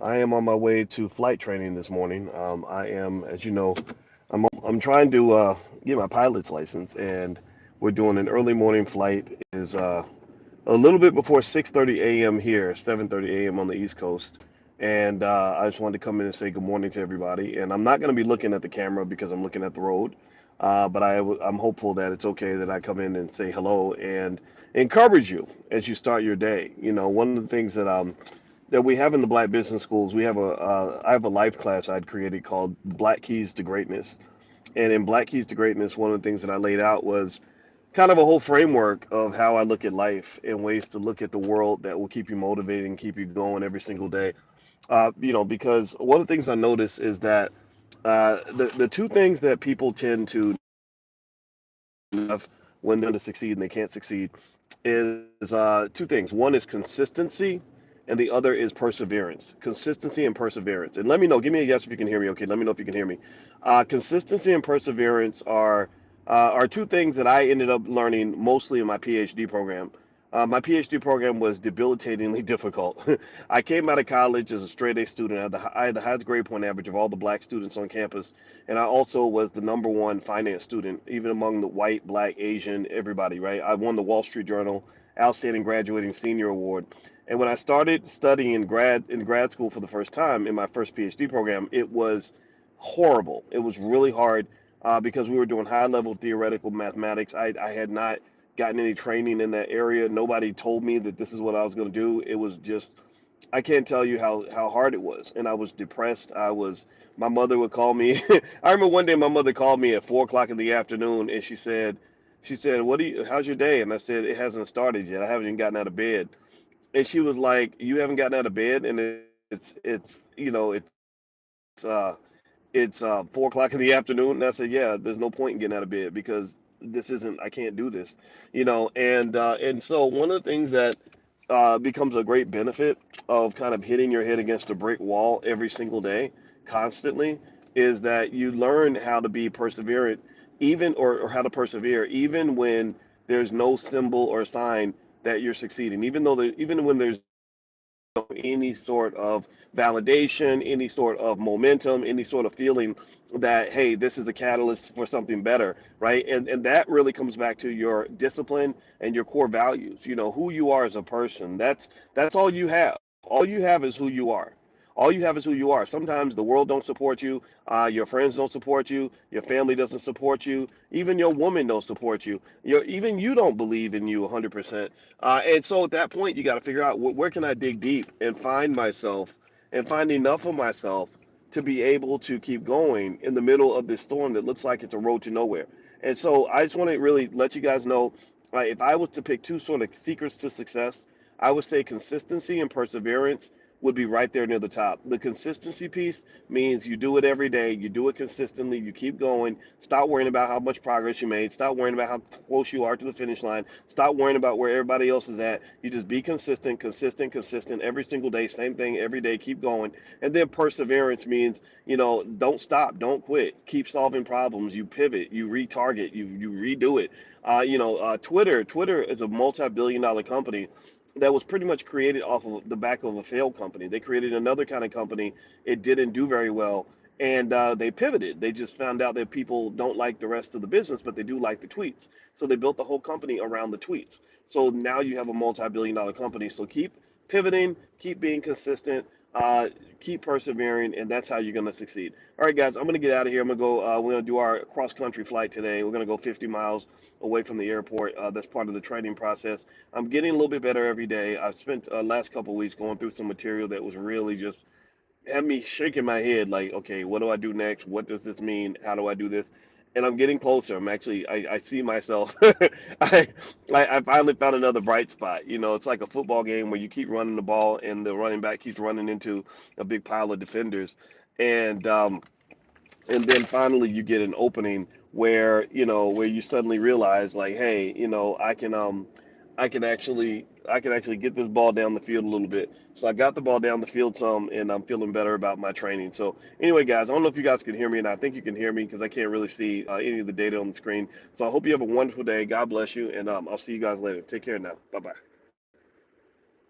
I am on my way to flight training this morning. I am, as you know, I'm trying to get my pilot's license, and we're doing an early morning flight. It is a little bit before 6:30 a.m. here, 7:30 a.m. on the East Coast, and I just wanted to come in and say good morning to everybody. And I'm not going to be looking at the camera because I'm looking at the road, but I'm hopeful that it's okay that I come in and say hello and encourage you as you start your day. One of the things that we have in the Black Business Schools, we have I have a life class I'd created called Black Keys to Greatness. And in Black Keys to Greatness, one of the things that I laid out was kind of a whole framework of how I look at life and ways to look at the world that will keep you motivated and keep you going every single day. Because one of the things I notice is that the two things that people tend to have when they're to succeed and they can't succeed is two things. One is consistency, and the other is perseverance. Consistency and perseverance. And let me know. Give me a yes if you can hear me. Okay, let me know if you can hear me. Consistency and perseverance are two things that I ended up learning mostly in my PhD program. My PhD program was debilitatingly difficult. I came out of college as a straight A student. I had the highest grade point average of all the black students on campus, and I also was the number one finance student, even among the white, black, Asian, everybody. Right? I won the Wall Street Journal Outstanding Graduating Senior Award. And when I started studying in grad school for the first time in my first PhD program, it was horrible. It was really hard because we were doing high level theoretical mathematics. I had not gotten any training in that area. Nobody told me that this is what I was going to do. It was just, I can't tell you how hard it was. And I was depressed. My mother would call me. I remember one day my mother called me at 4 o'clock in the afternoon and she said, how's your day? And I said, it hasn't started yet. I haven't even gotten out of bed. And she was like, you haven't gotten out of bed? And it's 4 o'clock in the afternoon. And I said, yeah, there's no point in getting out of bed because I can't do this, and so one of the things that becomes a great benefit of kind of hitting your head against a brick wall every single day, constantly, is that you learn how to be perseverant, or how to persevere, even when there's no symbol or sign that you're succeeding, even when there's any sort of validation, any sort of momentum, any sort of feeling that, hey, this is a catalyst for something better, right? And that really comes back to your discipline and your core values. Who you are as a person. That's all you have. All you have is who you are. All you have is who you are. Sometimes the world don't support you. Your friends don't support you. Your family doesn't support you. Even your woman don't support you. Even you don't believe in you 100%. And so at that point, you got to figure out where can I dig deep and find myself and find enough of myself to be able to keep going in the middle of this storm that looks like it's a road to nowhere. And so I just want to really let you guys know, if I was to pick two sort of secrets to success, I would say consistency and perseverance would be right there near the top. The consistency piece means you do it every day, you do it consistently, you keep going. Stop worrying about how much progress you made. Stop worrying about how close you are to the finish line. Stop worrying about where everybody else is at. You just be consistent, consistent, consistent every single day, same thing every day, keep going. And then perseverance means, don't stop, don't quit, keep solving problems. You pivot, you retarget, you redo it. Twitter is a multi-billion-dollar company that was pretty much created off of the back of a failed company. They created another kind of company. It didn't do very well, and they pivoted. They just found out that people don't like the rest of the business, but they do like the tweets. So they built the whole company around the tweets. So now you have a multi-billion-dollar company. So keep pivoting, keep being consistent, uh, keep persevering, and that's how you're going to succeed. All right, guys, I'm going to get out of here. I'm going to go. We're going to do our cross-country flight today. We're going to go 50 miles away from the airport. That's part of the training process. I'm getting a little bit better every day. I've spent last couple of weeks going through some material that was really just had me shaking my head like, okay, what do I do next? What does this mean? How do I do this? And I'm getting closer. I see myself. I, I finally found another bright spot. It's like a football game where you keep running the ball and the running back keeps running into a big pile of defenders. And and then finally you get an opening where you suddenly realize, like, hey, I can actually get this ball down the field a little bit. So I got the ball down the field some, and I'm feeling better about my training. So anyway, guys, I don't know if you guys can hear me, and I think you can hear me because I can't really see any of the data on the screen. So I hope you have a wonderful day. God bless you, and I'll see you guys later. Take care now. Bye bye.